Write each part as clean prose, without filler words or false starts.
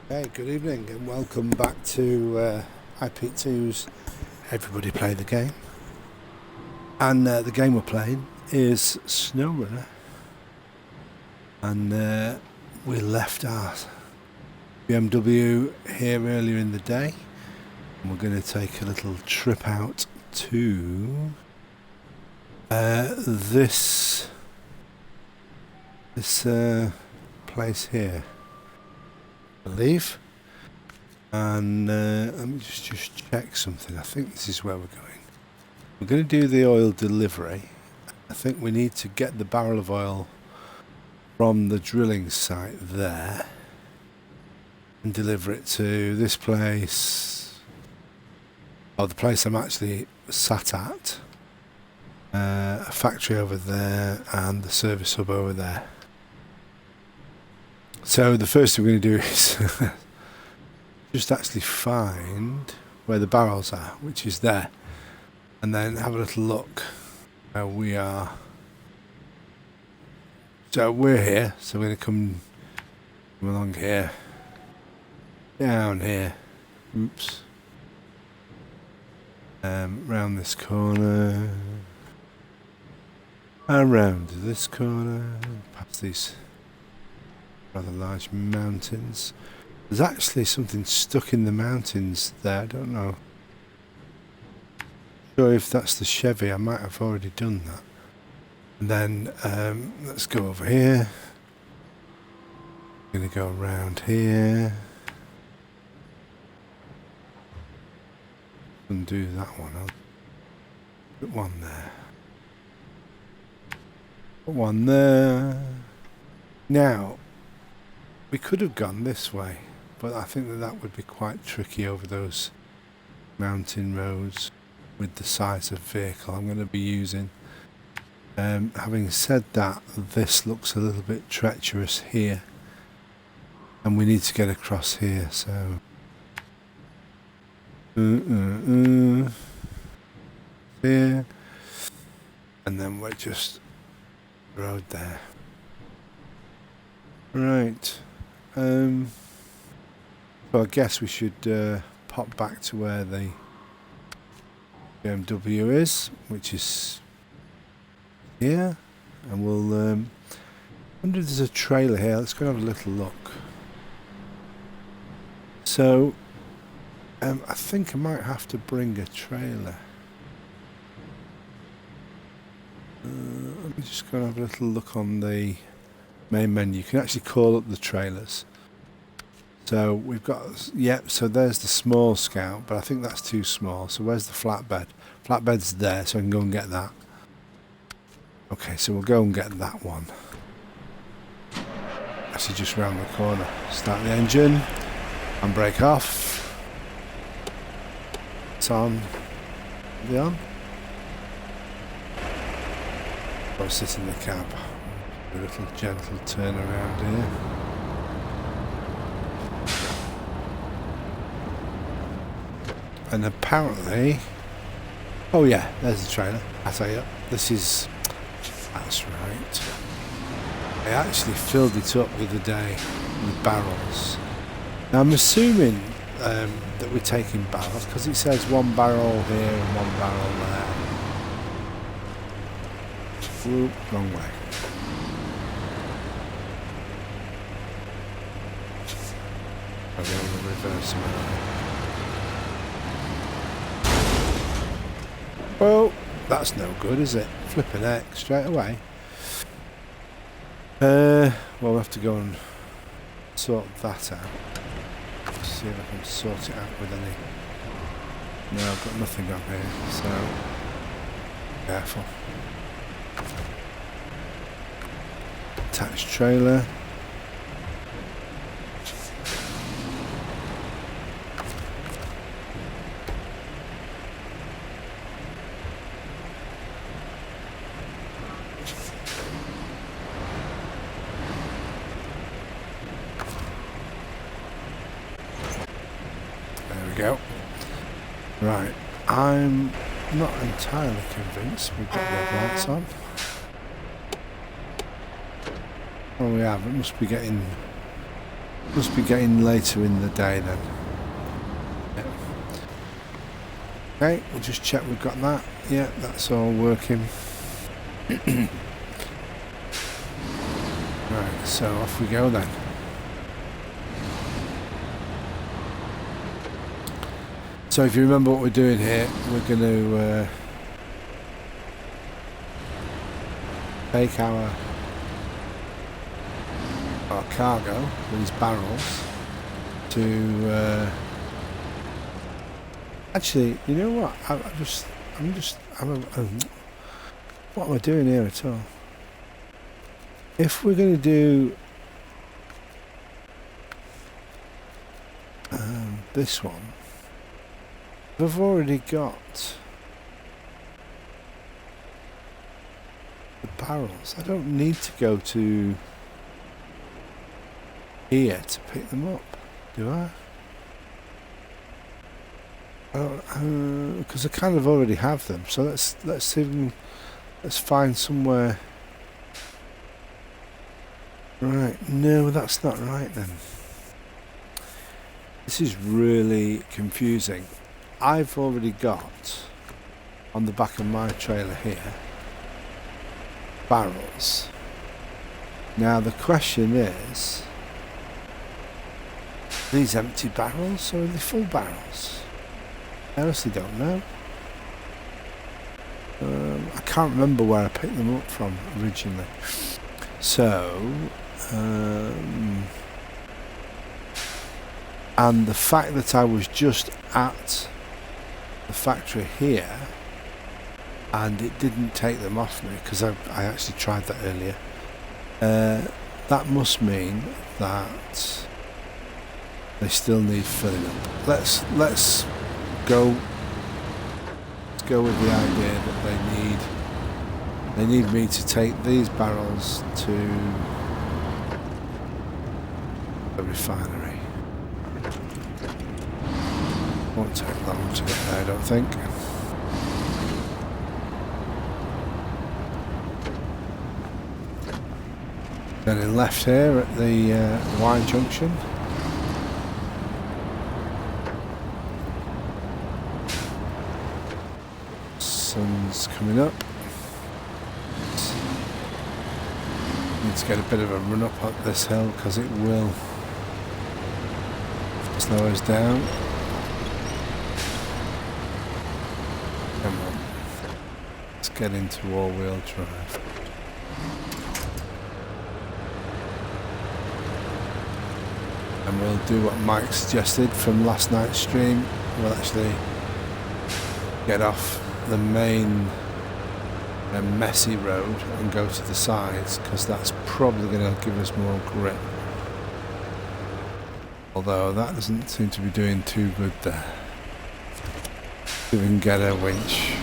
Hey, good evening and welcome back to IP2's Everybody Play the Game. And the game we're playing is SnowRunner. And we left our BMW here earlier in the day. And we're going to take a little trip out to this place here, I believe. And let me just check something. I think this is where we're going. We're going to do the oil delivery. I think we need to get the barrel of oil from the drilling site there and deliver it to this place, or the place I'm actually sat at, a factory over there and the service hub over there. So the first thing we're going to do is just actually find where the barrels are, which is there, and then have a little look where we are. So we're here, so we're going to come along here, down here, oops, round this corner, around this corner, past these rather large mountains. There's actually something stuck in the mountains there, I don't know. Sure if that's the Chevy, I might have already done that. And then let's go over here. I'm going to go around here. Undo that one. I'll put one there. Put one there. Now, we could have gone this way, but I think that would be quite tricky over those mountain roads with the size of vehicle I'm going to be using. Having said that, this looks a little bit treacherous here, and we need to get across here, so here, and then we're just road there. Right. So I guess we should pop back to where the BMW is, which is here, and we'll wonder if there's a trailer here. Let's go and have a little look. So I think I might have to bring a trailer. Let me just go and have a little look on the main menu. You can actually call up the trailers. So we've got, yep, so there's the small Scout, but I think that's too small. So where's the flatbed? Flatbed's there, so I can go and get that. Okay, so we'll go and get that one. Actually just round the corner. Start the engine and brake off. It's on. Is it on? I'll sit in the cab. A little gentle turn around here. And apparently, oh yeah, there's the trailer. I tell you, this is, that's right. I actually filled it up the other day with barrels. Now I'm assuming that we're taking barrels because it says one barrel here and one barrel there. Whoop, wrong way. I'll go in the reverse now. Well, that's no good, is it? Flipping heck, straight away. Well, we'll have to go and sort that out. See if I can sort it out with any. No, I've got nothing on here, so careful. Attached trailer. Go. Right, I'm not entirely convinced we've got red lights on. Oh we have, it must be getting Must be getting later in the day then. Yeah. Okay, we'll just check we've got that. Yeah, that's all working. Right, so off we go then. So if you remember what we're doing here, we're going to take our cargo, these barrels, to actually, you know what? What am I doing here at all? If we're going to do this one, I've already got the barrels. I don't need to go to here to pick them up, do I? Because I kind of already have them. So let's see if we can, let's find somewhere. Right, no, that's not right then. This is really confusing. I've already got on the back of my trailer here barrels. Now the question is, are these empty barrels or are they full barrels? I honestly don't know. I can't remember where I picked them up from originally. So, and the fact that I was just at the factory here and it didn't take them off me, because I actually tried that earlier, that must mean that they still need filling up. Let's go with the idea that they need me to take these barrels to a refinery. Won't take long to get there, I don't think. Turning left here at the Y junction. Sun's coming up. Need to get a bit of a run up this hill because it will slow us down. Come on. Let's get into all-wheel drive. And we'll do what Mike suggested from last night's stream. We'll actually get off the main messy road and go to the sides, because that's probably going to give us more grip. Although that doesn't seem to be doing too good there. See if we can get a winch.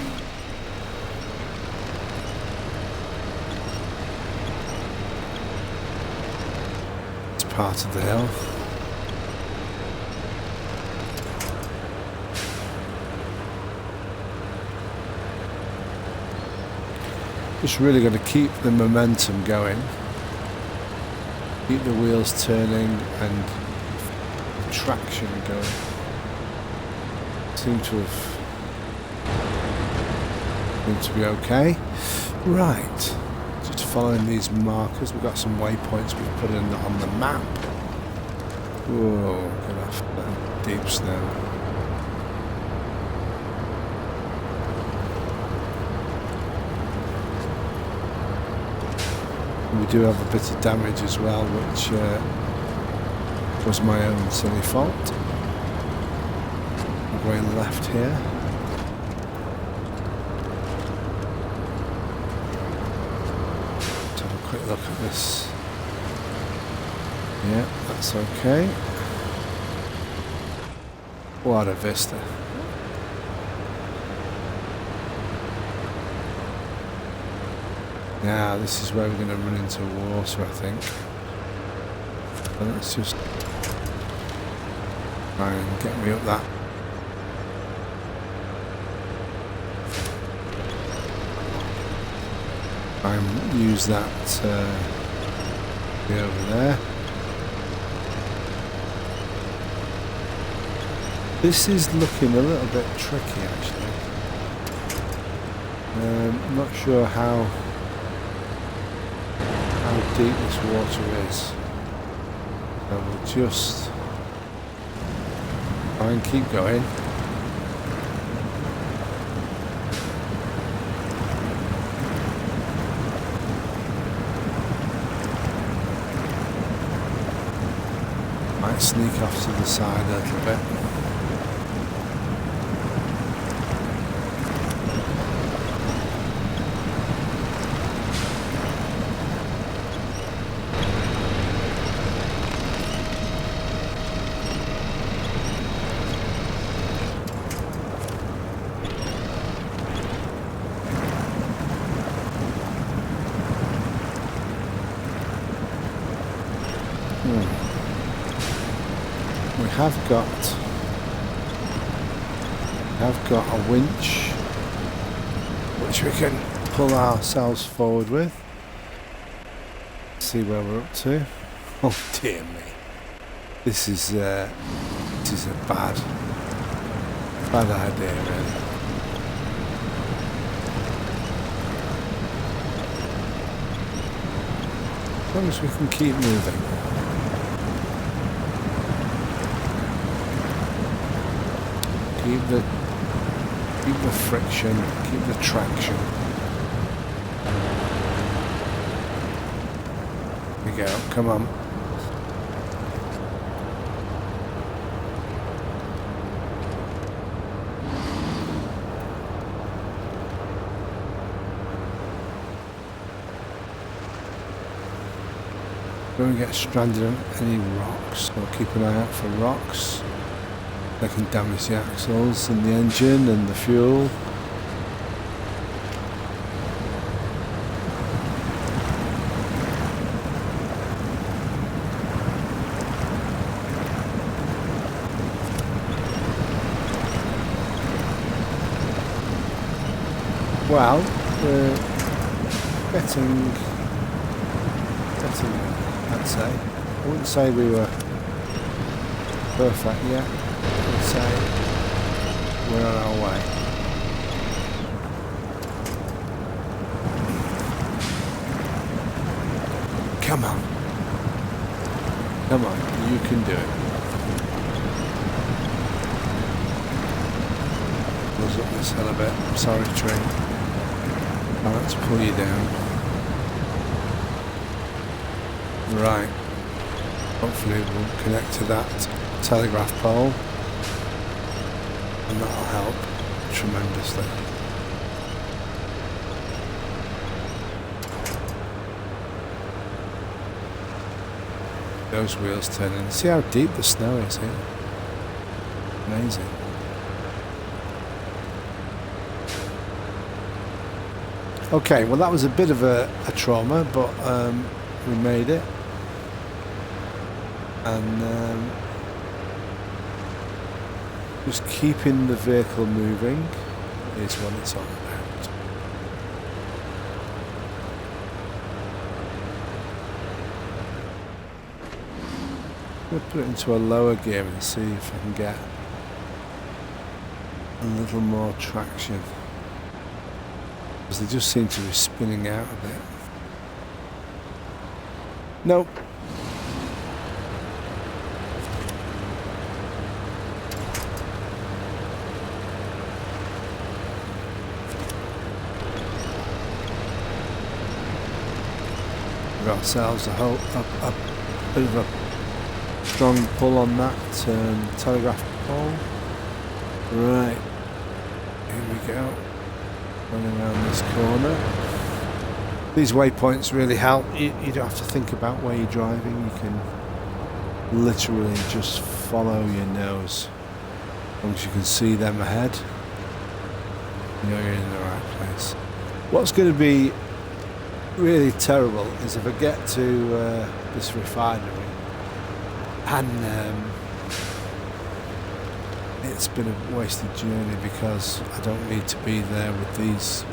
It's part of the hill. Just really going to keep the momentum going, keep the wheels turning and the traction going. Seem to be okay. Right, just following these markers. We've got some waypoints we've put in on the map. Whoa, get off that deep snow. We do have a bit of damage as well, which was my own silly fault. I'm going left here. Let's have a quick look at this. Yeah, that's okay. What a vista. Now this is where we're going to run into water, I think. So let's just try and get me up that. And use that be over there. This is looking a little bit tricky actually. Not sure how deep this water is. So we'll just try and keep going. Might sneak off to the side a little bit. We have got a winch which we can pull ourselves forward with. See where we're up to. Oh dear me, this is a bad idea really. As long as we can keep moving. Keep the friction, keep the traction. Here we go, come on. Don't get stranded on any rocks, so keep an eye out for rocks. They can damage the axles and the engine and the fuel. Well, we're getting I'd say. I wouldn't say we were perfect yet. I'd say we're on our way. Come on. Come on, you can do it. Goes up this hill a bit. I'm sorry, train. I'll have to pull you down. Right. Hopefully we'll connect to that telegraph pole. And that'll help tremendously. Those wheels turning. See how deep the snow is here. Amazing. Okay, well that was a bit of a trauma, but we made it. And just keeping the vehicle moving is what it's all about. I'm going to put it into a lower gear and see if I can get a little more traction. Because they just seem to be spinning out a bit. Nope. Give ourselves a bit of a strong pull on that telegraph pole. Right, here we go. Running around this corner. These waypoints really help. You don't have to think about where you're driving. You can literally just follow your nose. As long as you can see them ahead, you know you're in the right place. What's going to be really terrible is if I get to this refinery and it's been a wasted journey because I don't need to be there with these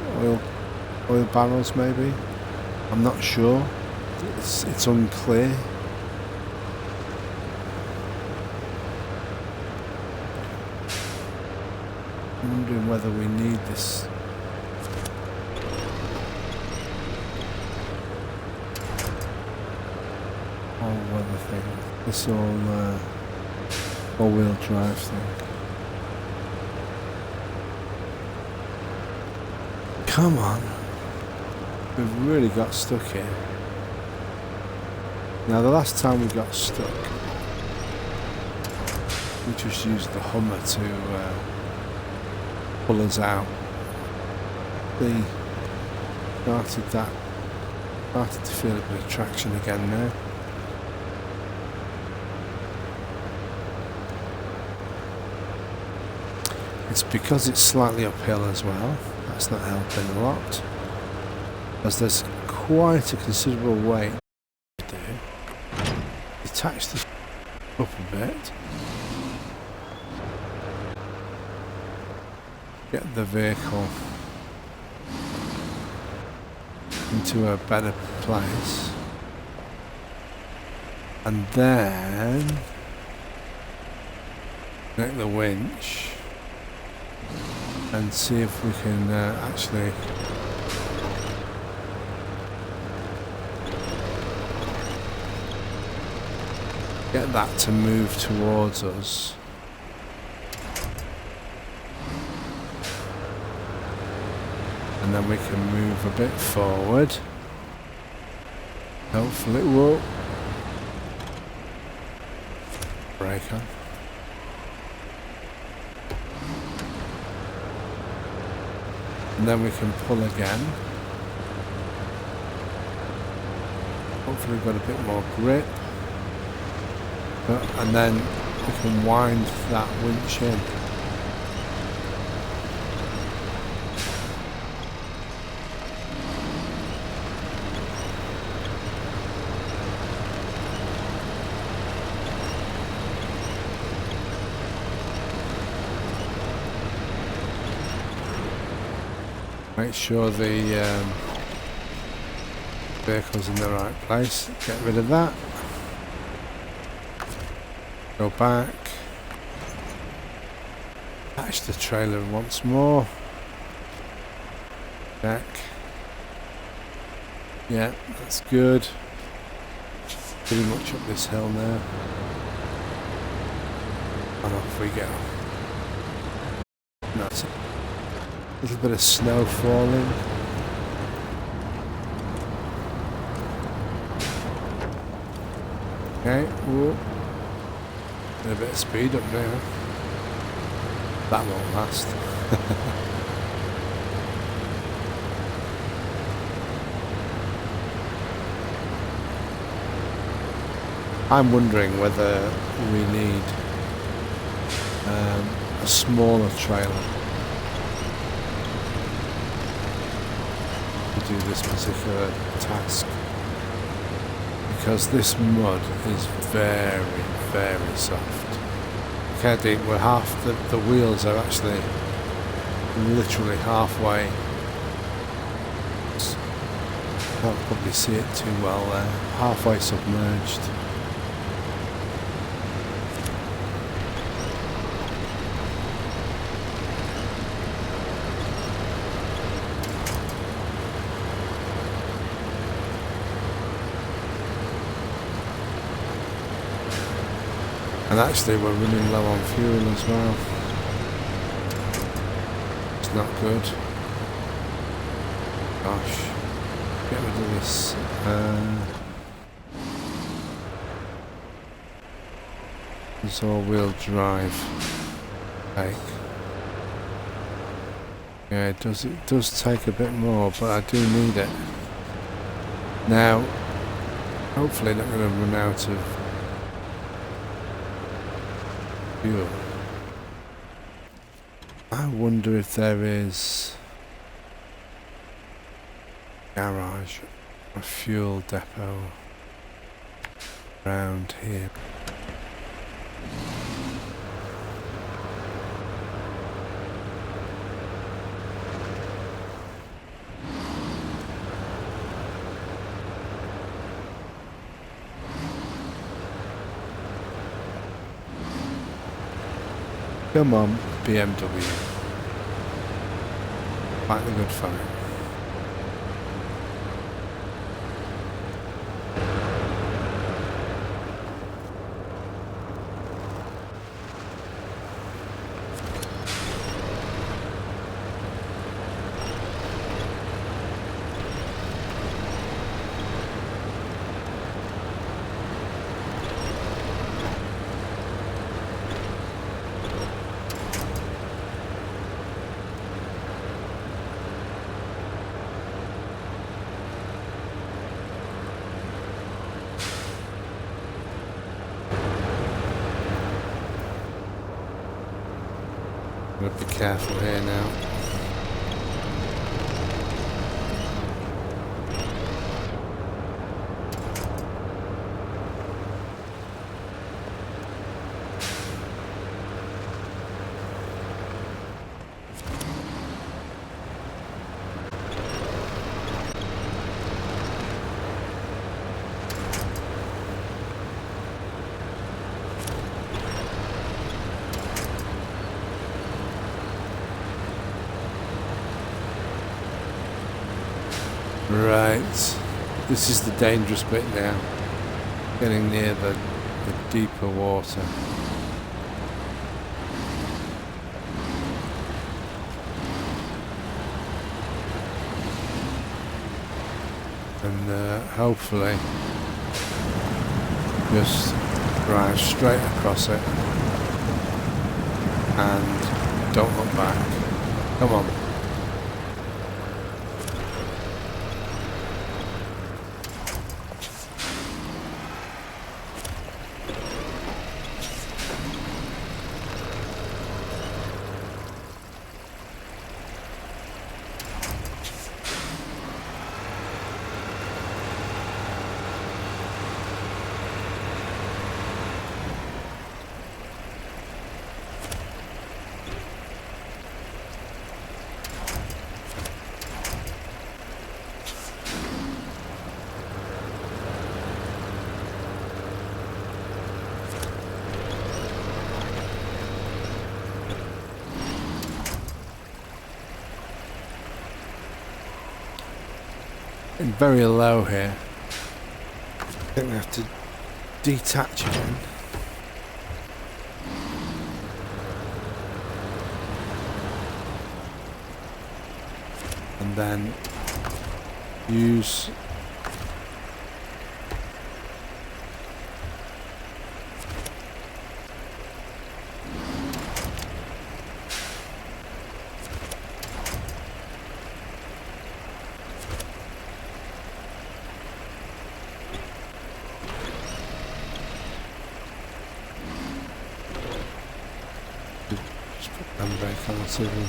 oil barrels. Maybe, I'm not sure. It's unclear. I'm wondering whether we need this. All-weather thing. This all-wheel drive thing. Come on. We've really got stuck here. Now the last time we got stuck, we just used the Hummer to pull us out. We started to feel a bit of traction again now. It's because it's slightly uphill as well. That's not helping a lot. As there's quite a considerable weight to do. Detach this up a bit. Get the vehicle into a better place. And then connect the winch and see if we can actually get that to move towards us. And then we can move a bit forward. Hopefully, whoa. Brake on. And then we can pull again. Hopefully we've got a bit more grip. And then we can wind that winch in. Make sure the vehicle's in the right place. Get rid of that. Go back. Attach the trailer once more. Back. Yeah, that's good. Pretty much up this hill now. And off we go. That's it. A little bit of snow falling. Okay, whoa. A bit of speed up now. That won't last. I'm wondering whether we need a smaller trailer to do this particular task, because this mud is very, very soft. Okay, we're the wheels are actually literally halfway. Can't probably see it too well there. Halfway submerged. And actually we're running low on fuel as well. It's not good. Gosh. Get rid of this. This all-wheel drive take. Yeah, it does take a bit more, but I do need it. Now, hopefully not going to run out of fuel. I wonder if there is a garage, a fuel depot around here. Come on, BMW. Fight the good fight. Gotta be careful here now. Right, this is the dangerous bit now, getting near the deeper water. And hopefully just drive straight across it and don't look back. Come on. Very low here. I think we have to detach again. And then use handbrake onto them.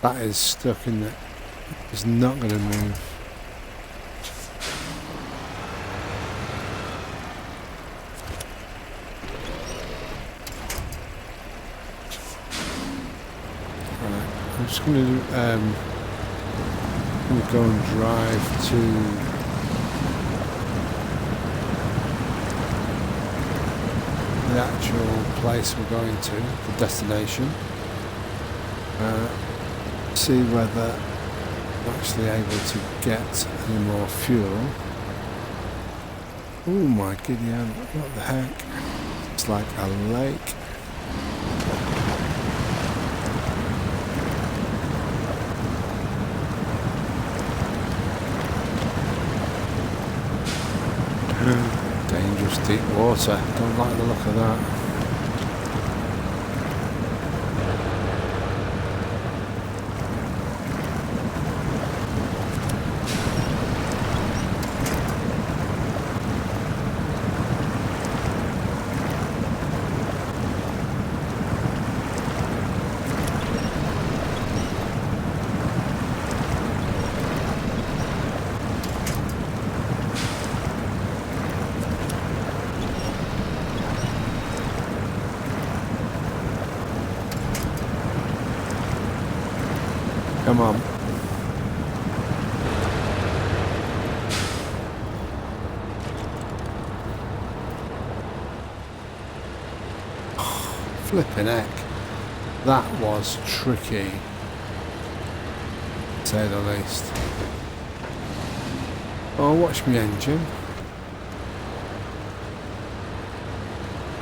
That is stuck in there. It's not going to move. Right, I'm just going to go and drive to the actual place we're going to, the destination. See whether I'm actually able to get any more fuel. Oh my Gideon, what the heck? It's like a lake. Dangerous deep water, don't like the look of that. Come on. Flipping heck. That was tricky, to say the least. Oh, watch me engine.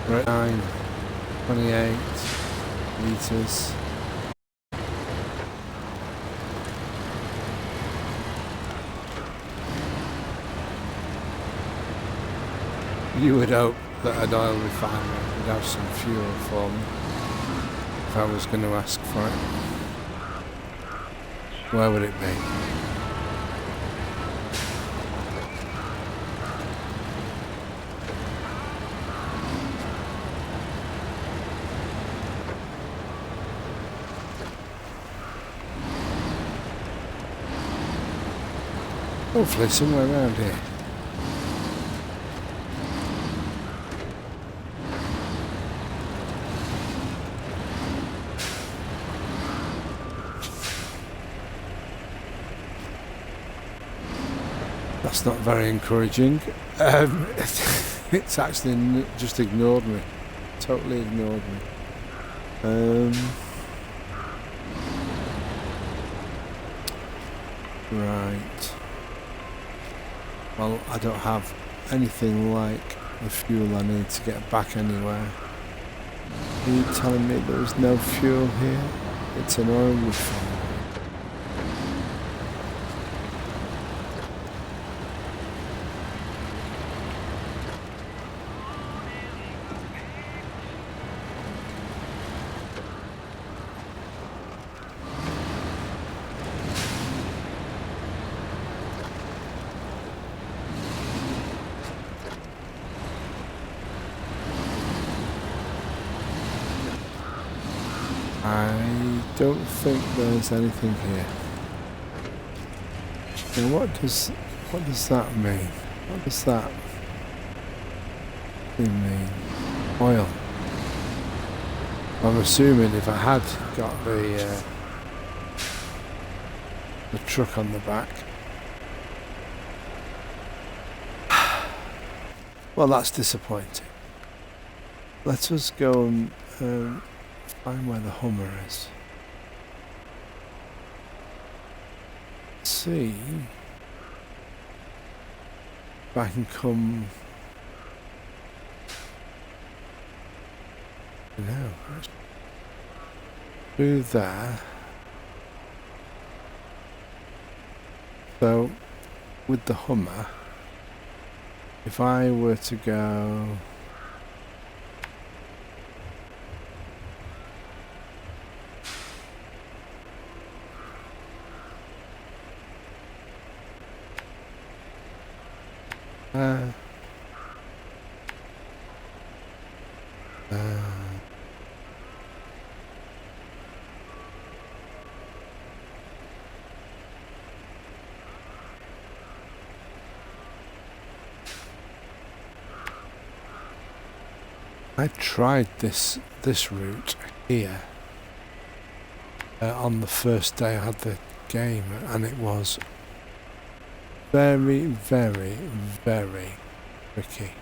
Right, 28 litres. You would hope that an oil refinery would have some fuel for me if I was going to ask for it. Where would it be? Hopefully somewhere around here. That's not very encouraging. It's actually just ignored me. Totally ignored me. Right. Well, I don't have anything like the fuel I need to get back anywhere. Are you telling me there's no fuel here? It's an oil refinery. I don't think there's anything here. Now what does that mean? What does that mean? Oil. I'm assuming if I had got the truck on the back. Well, that's disappointing. Let us go and find where the Hummer is. See if I can come. No, through there. So, with the Hummer, if I were to go. I tried this route here on the first day I had the game, and it was very, very, very tricky.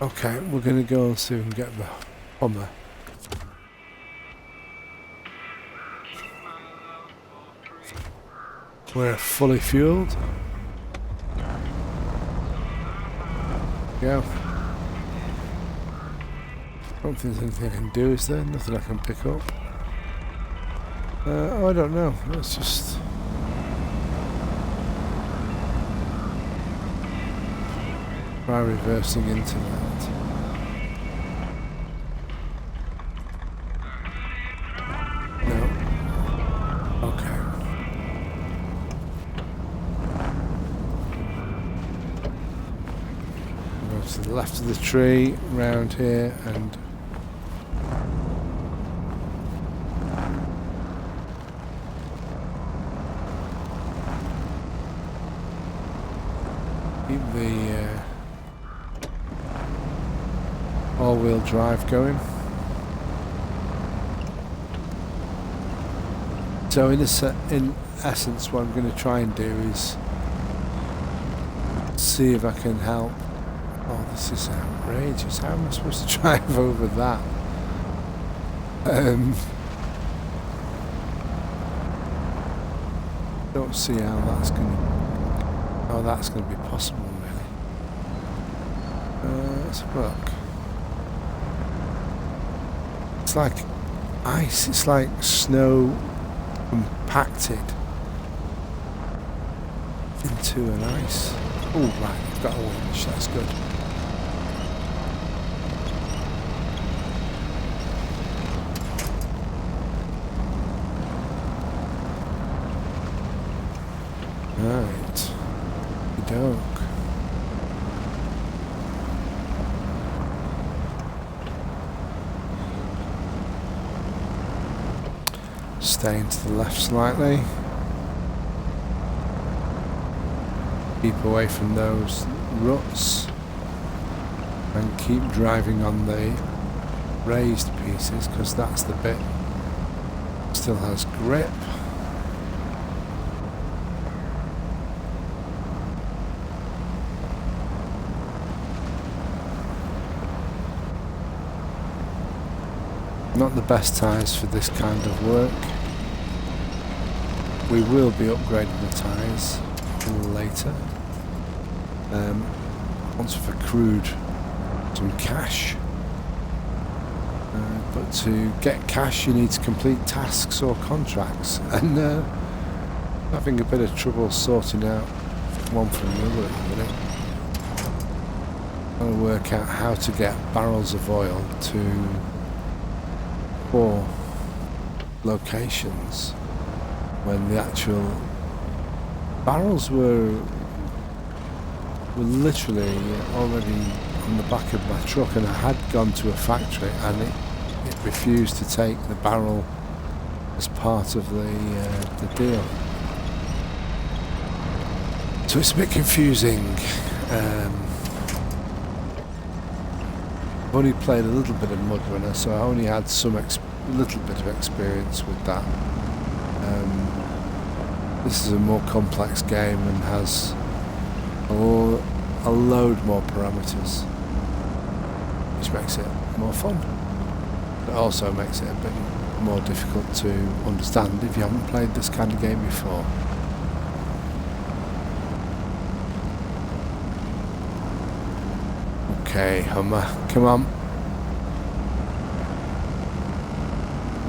Okay, we're going to go and see if we can get the Hummer. We're fully fueled. Go. I don't think there's anything I can do, is there? Nothing I can pick up. Oh, I don't know. Let's just... try reversing into that. No. Okay. Go to the left of the tree, round here, and keep the all-wheel drive going. So in essence, what I'm going to try and do is see if I can help. Oh, this is outrageous. How am I supposed to drive over that? Don't see how that's going to be possible, really. Let's have a look. It's like ice. It's like snow compacted into an ice. Oh, right, I've got a winch. That's good. Right. Doke. Staying to the left slightly. Keep away from those ruts. And keep driving on the raised pieces, because that's the bit that still has grip. Not the best tyres for this kind of work. We will be upgrading the tyres a little later. Once we've accrued some cash. But to get cash you need to complete tasks or contracts, and having a bit of trouble sorting out one from the other at the minute. Trying to work out how to get barrels of oil to 4 locations when the actual barrels were literally already on the back of my truck, and I had gone to a factory and it refused to take the barrel as part of the deal. So it's a bit confusing. I've only played a little bit of Mud Runner, so I only had little bit of experience with that. This is a more complex game and has a load more parameters, which makes it more fun. It also makes it a bit more difficult to understand if you haven't played this kind of game before. Okay, Hummer, come on.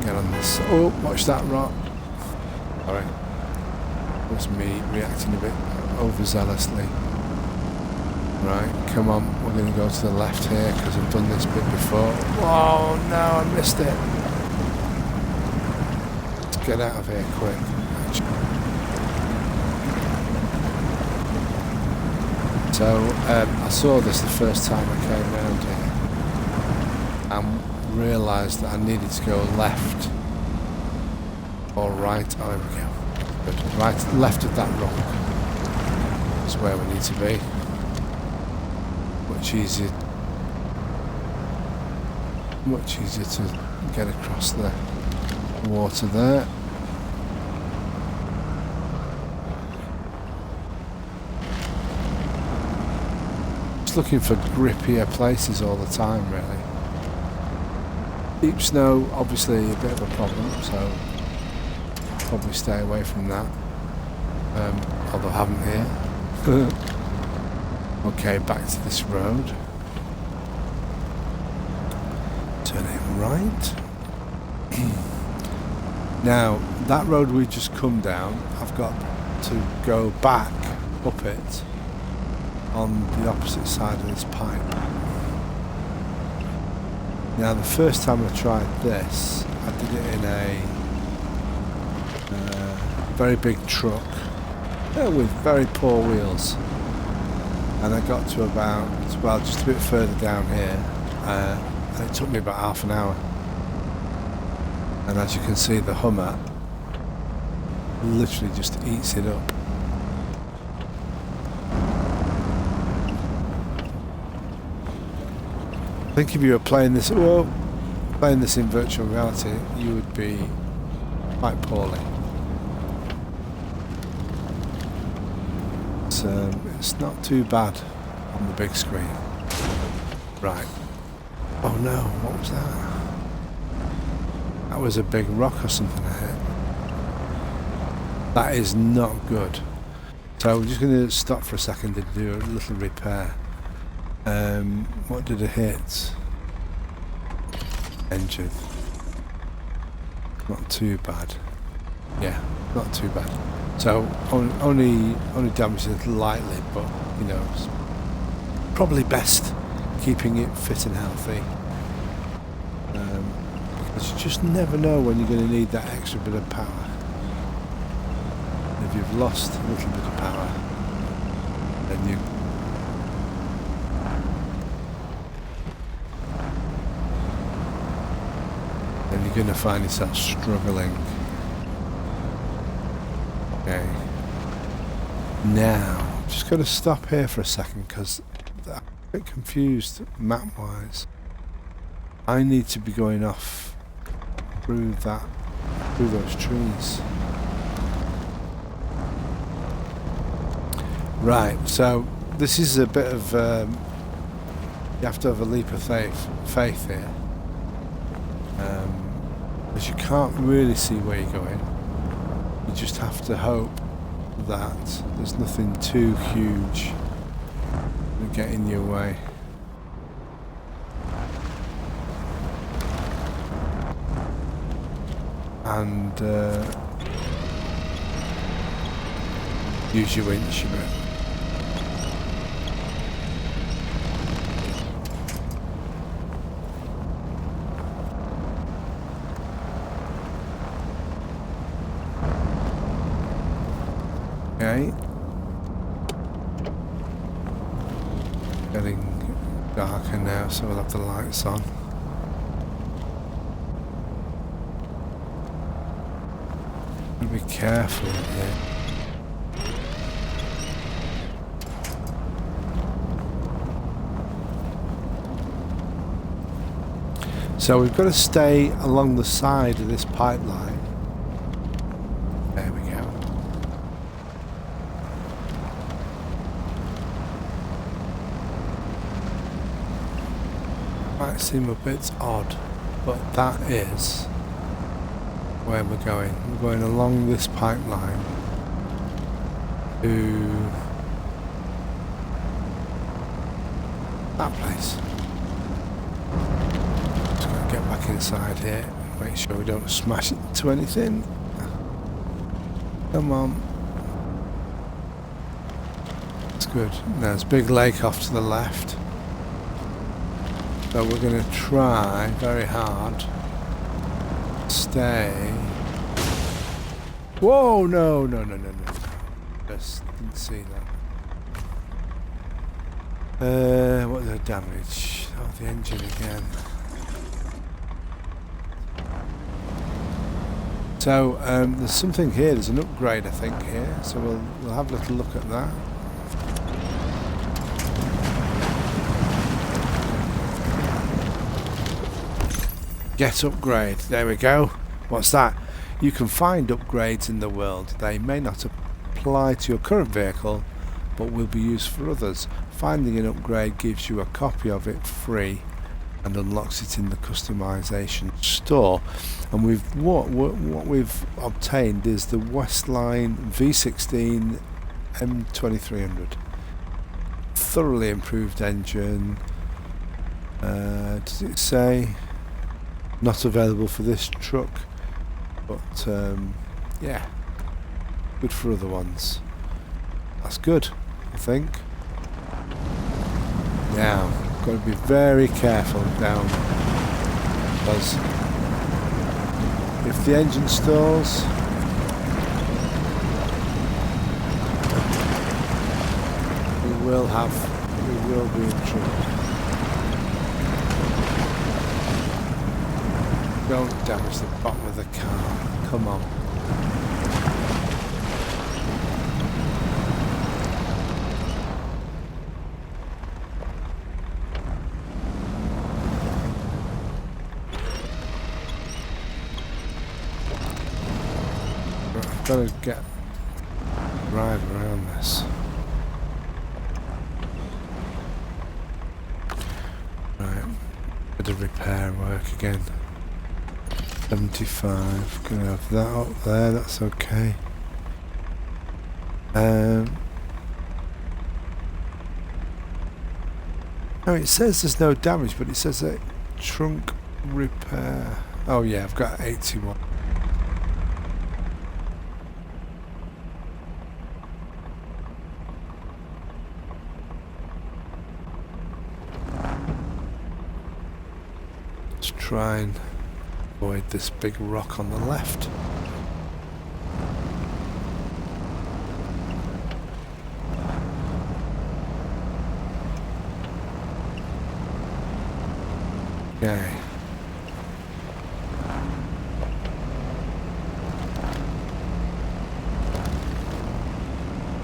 Get on this. Oh, watch that rock. Sorry. That was me reacting a bit overzealously. Right, come on. We're going to go to the left here because I've done this bit before. Whoa, no, I missed it. Let's get out of here quick. So I saw this the first time I came around here and realised that I needed to go left or right. Oh, here we go. Good. Right, left of that rock is where we need to be. Much easier to get across the water there. Just looking for grippier places all the time, really. Deep snow, obviously a bit of a problem, so probably stay away from that. Although I haven't here. Okay, back to this road. Turning right. Now, that road we just come down, I've got to go back up it on the opposite side of this pipe. Now, the first time I tried this, I did it in a very big truck with very poor wheels. And I got to about, well, just a bit further down here, and it took me about half an hour. And as you can see, the Hummer literally just eats it up. I think if you were playing this in virtual reality, you would be quite poorly. It's not too bad on the big screen. Right. Oh no, what was that? That was a big rock or something I hit. That is not good. So we're just going to stop for a second to do a little repair. What did it hit? Engine. Not too bad. Yeah, not too bad. So only damaged it lightly, but you know, it's probably best keeping it fit and healthy. Because you just never know when you're going to need that extra bit of power. If you've lost a little bit of power, then you're going to find yourself struggling. Okay. Now, I'm just going to stop here for a second because I'm a bit confused map-wise. I need to be going off through those trees. Right, so this is a bit of you have to have a leap of faith here, because you can't really see where you're going. You just have to hope that there's nothing too huge that get in your way. And use your winch a bit. Okay. Getting darker now, so we'll have the lights on. Be careful here. So we've got to stay along the side of this pipeline. There we go. Might seem a bit odd, but that is where we're going. We're going along this pipeline to that place. Just going to get back inside here and make sure we don't smash into anything. Come on. That's good. There's a big lake off to the left. So we're going to try very hard. Stay. Whoa, no. Just didn't see that. What's the damage? Oh, the engine again. So, there's something here. There's an upgrade, I think, here. So we'll have a little look at that. Get upgrade. There we go. What's that? You can find upgrades in the world. They may not apply to your current vehicle, but will be used for others. Finding an upgrade gives you a copy of it free and unlocks it in the customization store. And what we've obtained is the Westline V16 M2300. Thoroughly improved engine. Does it say? Not available for this truck, but yeah, good for other ones. That's good, I think. Now, got to be very careful down, because if the engine stalls, we will be in trouble. Don't damage the bottom of the car. Come on. I've got to drive around this. Bit of repair work again. 75. Gonna have that up there. That's okay. Oh, it says there's no damage, but it says that trunk repair. Oh yeah, I've got 81. Let's try and avoid this big rock on the left. Okay.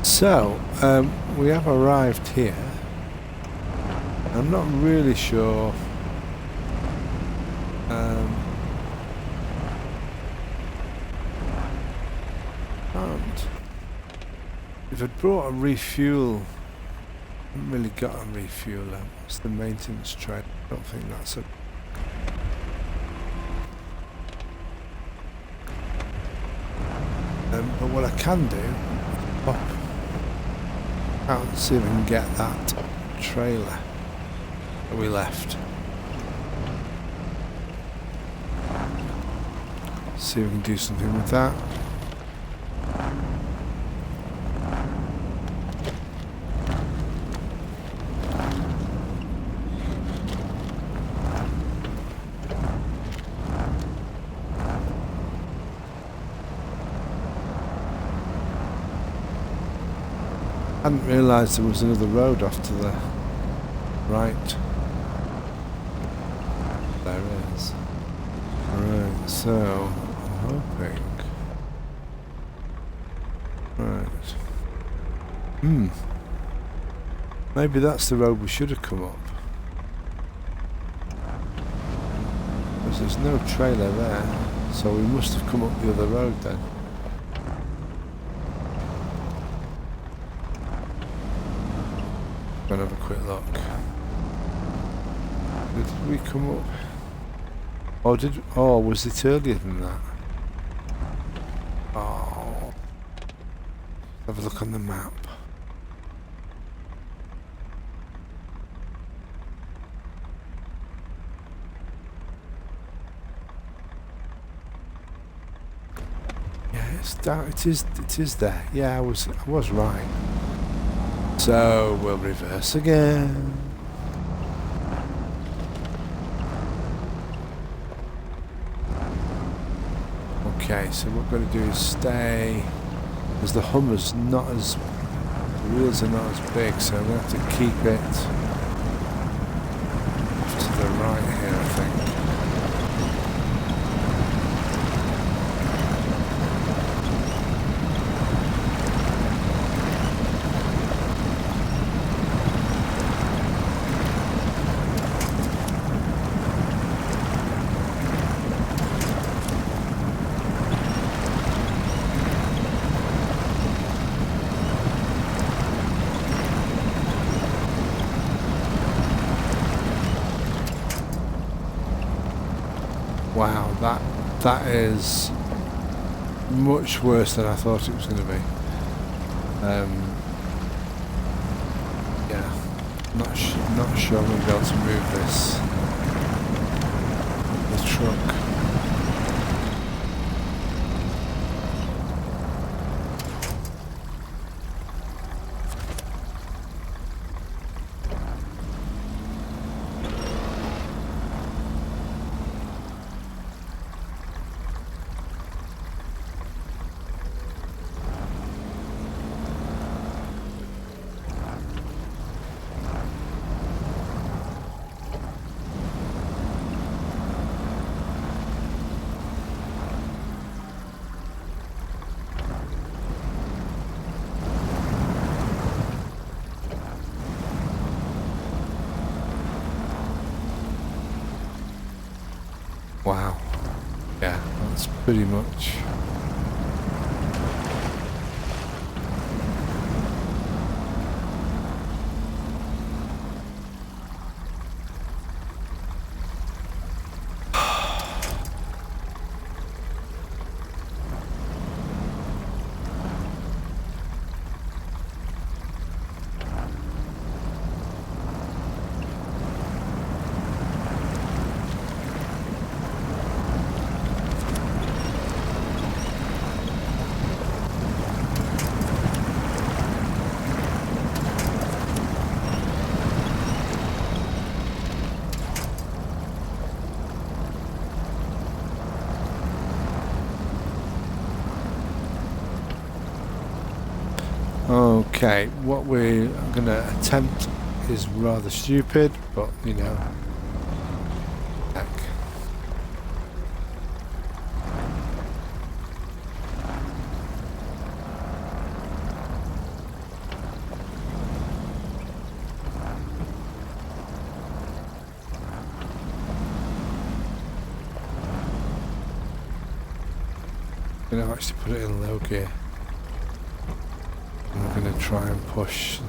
So, we have arrived here. I'm not really sure. If I'd brought a refuel, I haven't really got a refueler. What's the maintenance trade? I don't think that's a. But what I can do, pop out and see if I can get that trailer that we left. See if we can do something with that. I hadn't realised there was another road off to the right. There is. Right, so I'm hoping. Right. Maybe that's the road we should have come up. Because there's no trailer there, so we must have come up the other road then. Go and have a quick look. Did we come up? Oh, was it earlier than that? Oh. Have a look on the map. Yeah, it's down. It is there. Yeah, I was right. So we'll reverse again. Okay, so what we're going to do is stay, as the Hummer's not as, the wheels are not as big, so I'm going to have to keep it off to the right here, I think. Wow, that is much worse than I thought it was going to be. Yeah, not sure I'm going to be able to move the truck. Wow. Yeah, that's pretty much. Okay, what we're going to attempt is rather stupid, but you know, heck. I'm going to actually put it in low gear. And we're going to try and push.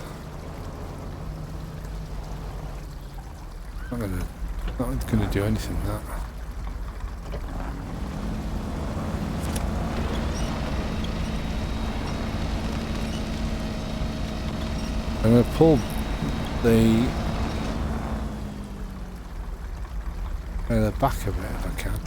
Not going to do anything that. I'm going to pull the back a bit if I can.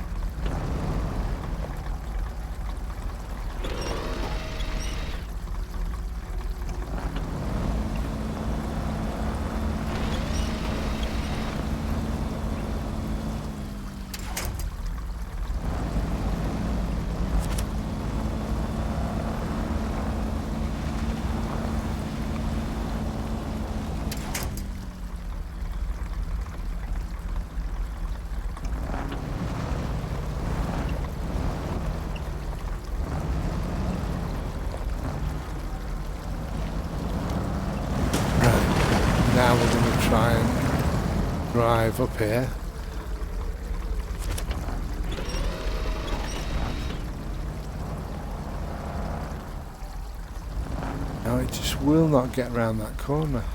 Now we're going to try and drive up here. No, it just will not get around that corner.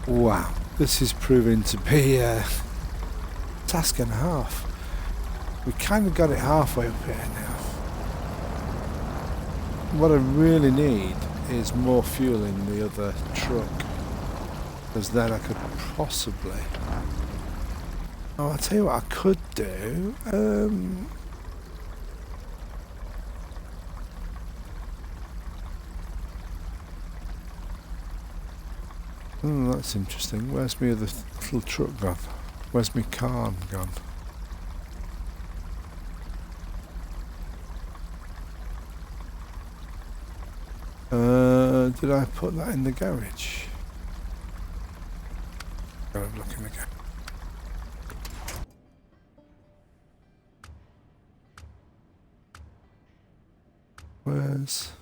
Wow, this is proving to be a task and a half. We kind of got it halfway up here now. What I really need is more fuel in the other truck, because then I could possibly... Oh, I'll tell you what I could do. That's interesting. Where's my other little truck gone? Where's my car gone? Did I put that in the garage? Go and look in the garage. Where's...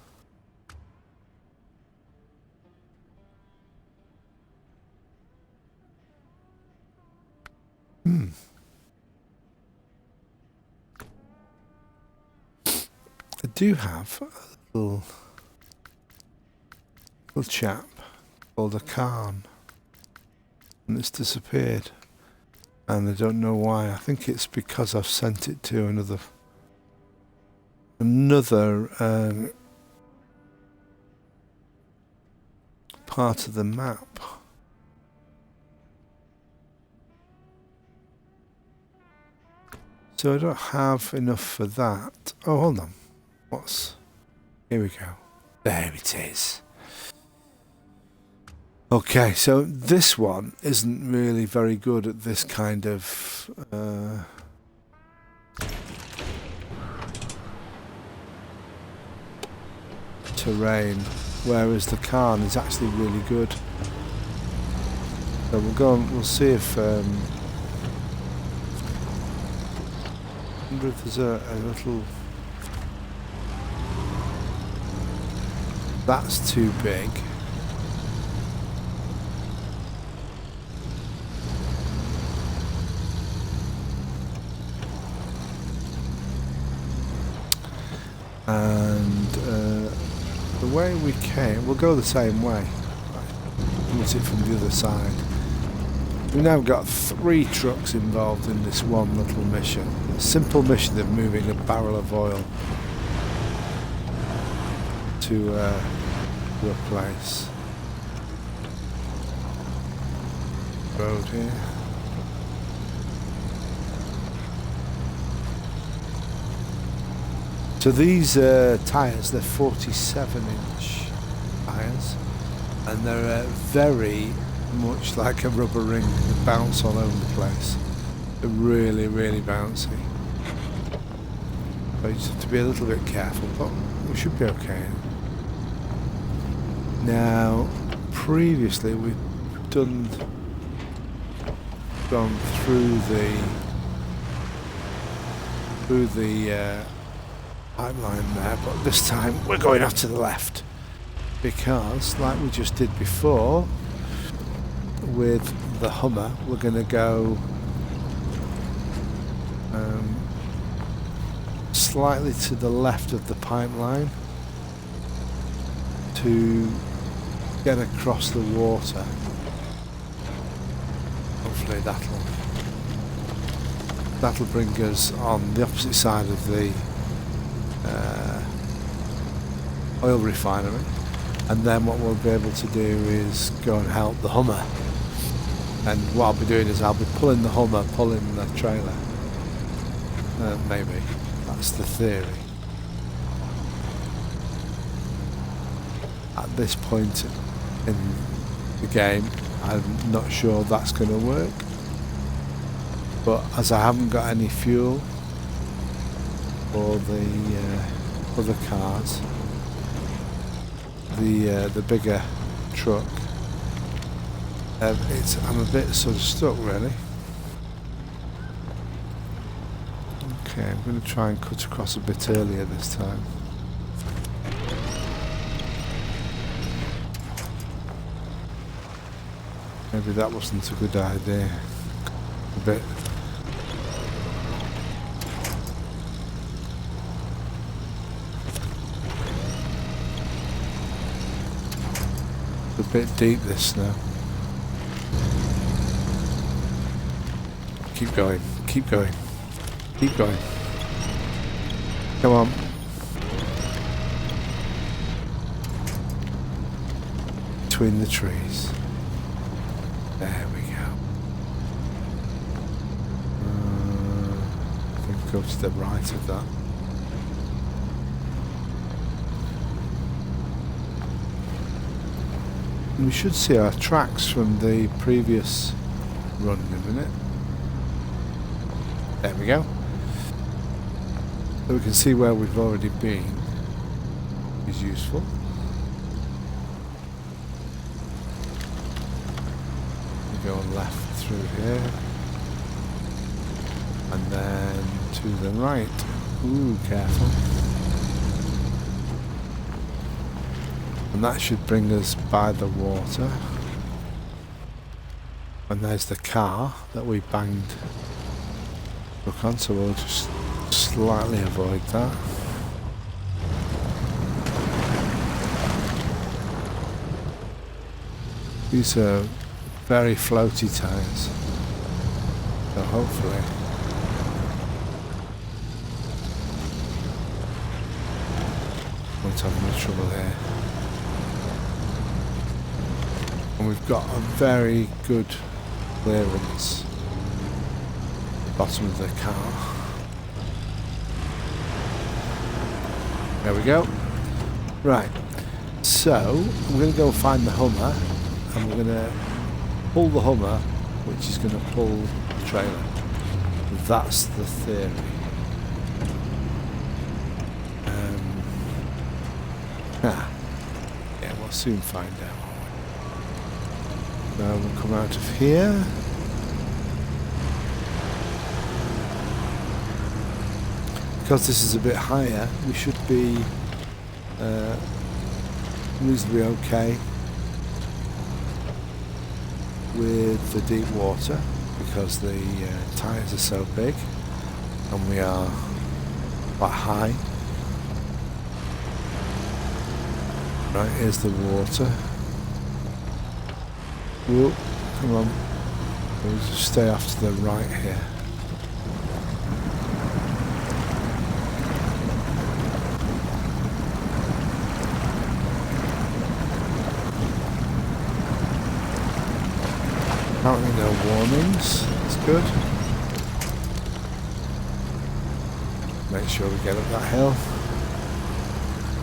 I do have a little chap called a Khan, and it's disappeared, and I don't know why. I think it's because I've sent it to another part of the map. So I don't have enough for that. Oh, hold on. Here we go. There it is. Okay, so this one isn't really very good at this kind of terrain, whereas the Khan is actually really good. So we'll go and we'll see if I wonder if there's a little. That's too big. And the way we came, we'll go the same way. Right. It from the other side. We've now got 3 trucks involved in this one little mission. A simple mission of moving a barrel of oil to a place. Road here. So these tyres, they're 47-inch tyres, and they're very much like a rubber ring. They bounce all over the place. They're really, really bouncy. So you just have to be a little bit careful, but we should be okay. Now, previously we've gone through the pipeline there, but this time we're going off to the left, because like we just did before with the Hummer, we're going to go slightly to the left of the pipeline to get across the water. Hopefully that'll bring us on the opposite side of the oil refinery, and then what we'll be able to do is go and help the Hummer. And what I'll be doing is I'll be pulling the Hummer, pulling the trailer. Maybe that's the theory. At this point in the game, I'm not sure that's going to work, but as I haven't got any fuel for the other cars, the bigger truck, I'm a bit sort of stuck really. Okay, I'm going to try and cut across a bit earlier this time. Maybe that wasn't a good idea. A bit. A bit deep this now. Keep going, keep going, keep going. Come on. Between the trees. There we go. I think go to the right of that. And we should see our tracks from the previous run in a minute. There we go. So we can see where we've already been. Is useful. We go left through here. And then to the right. Ooh, careful. And that should bring us by the water. And there's the car that we banged on, so we'll just slightly avoid that. These are very floaty tyres, so hopefully won't have much trouble here. And we've got a very good clearance at the bottom of the car. There we go. Right, so I'm going to go find the Hummer, and we're going to pull the Hummer, which is going to pull the trailer. That's the theory. Yeah, we'll soon find out. So we'll come out of here. Because this is a bit higher, we should be reasonably okay with the deep water, because the tyres are so big and we are quite high. Right, here's the water. Whoa, come on. We'll just stay off to the right here. Apparently no warnings. That's good. Make sure we get up that hill.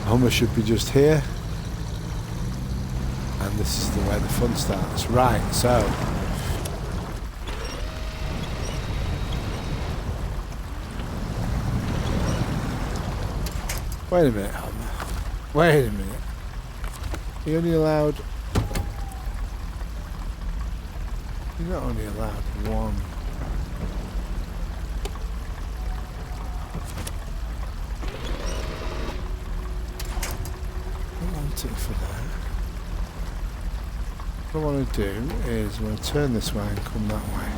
Hummer should be just here. And this is the way the fun starts. Right, so wait a minute, Hummer. Wait a minute. You're only allowed. You're not only allowed one. I want it for that. What I want to do is I want to turn this way and come that way.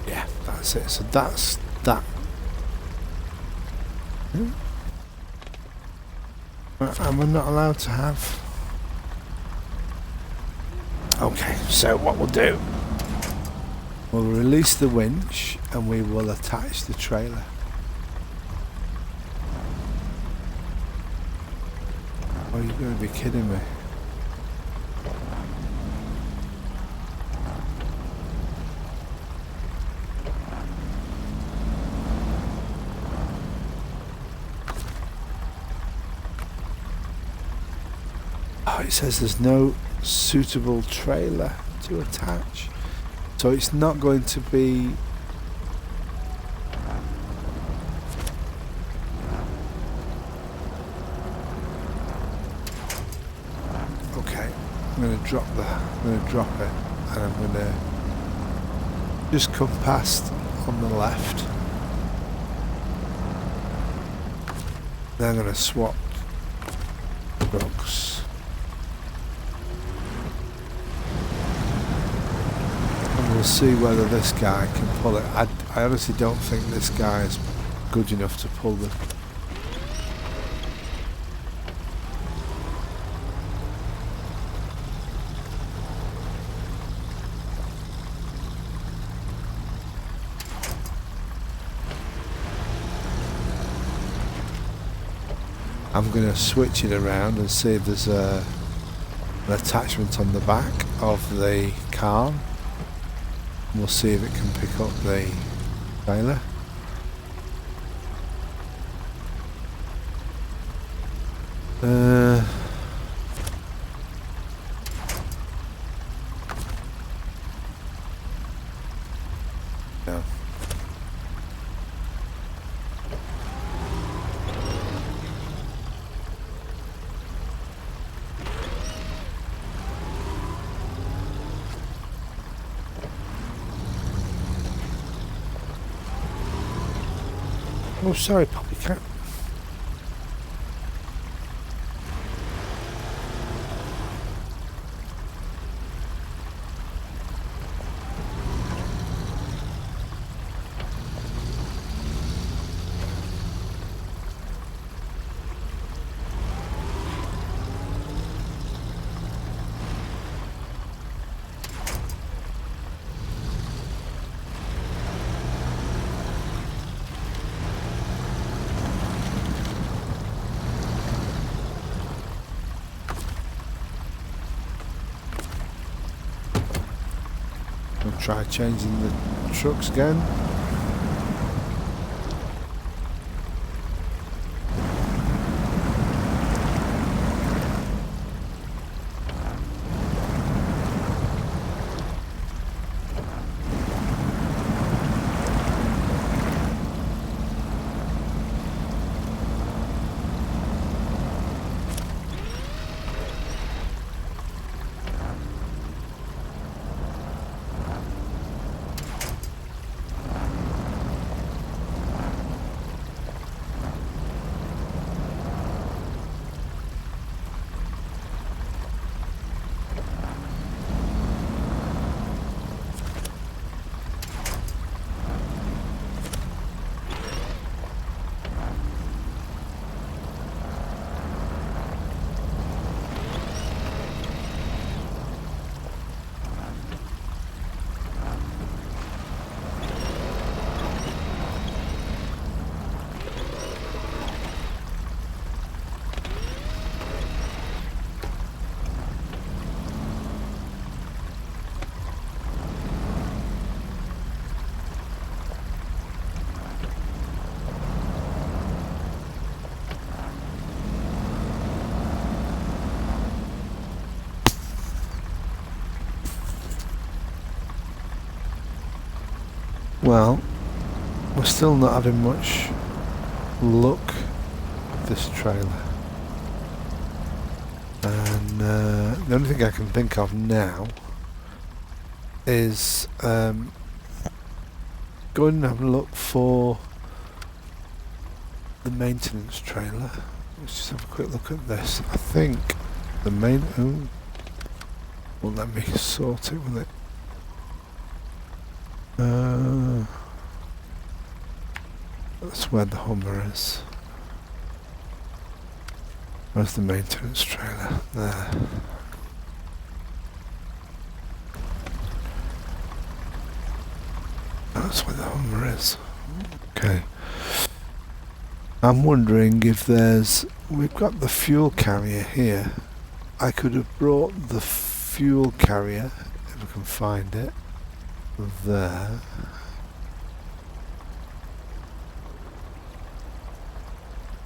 Yeah, that's it. So that's that. And we're not allowed to have. Okay, so what we'll do, we'll release the winch and we will attach the trailer. Oh, you're going to be kidding me. Oh, it says there's no suitable trailer to attach. So it's not going to be. Okay, I'm going to drop it, and I'm going to just come past on the left. Then I'm going to swap trucks. We'll see whether this guy can pull it. I honestly don't think this guy is good enough to pull the. I'm going to switch it around and see if there's an attachment on the back of the car. We'll see if it can pick up the trailer. No. Oh, sorry, Poppy Cat. try changing the trucks again. Well, we're still not having much luck with this trailer. And the only thing I can think of now is going and have a look for the maintenance trailer. Let's just have a quick look at this. I think the won't let me sort it, will it? That's where the Hummer is. Where's the maintenance trailer? There. That's where the Hummer is. Okay. I'm wondering if we've got the fuel carrier here. I could have brought the fuel carrier, if I can find it, there.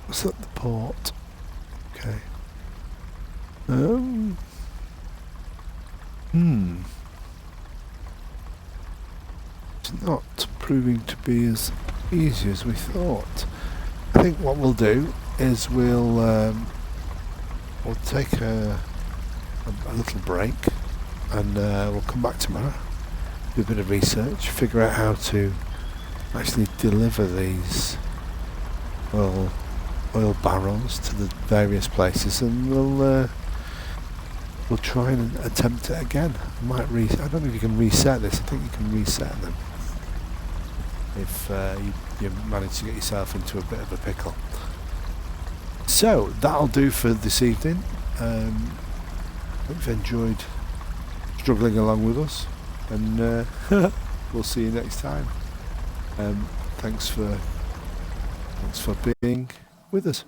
Was that the port? Okay. It's not proving to be as easy as we thought. I think what we'll do is we'll take a little break, and we'll come back tomorrow, do a bit of research, figure out how to actually deliver these oil barrels to the various places, and we'll try and attempt it again. I don't know if you can reset this. I think you can reset them if you manage to get yourself into a bit of a pickle. So that'll do for this evening. Hope you've enjoyed struggling along with us, and we'll see you next time. Thanks for being with us.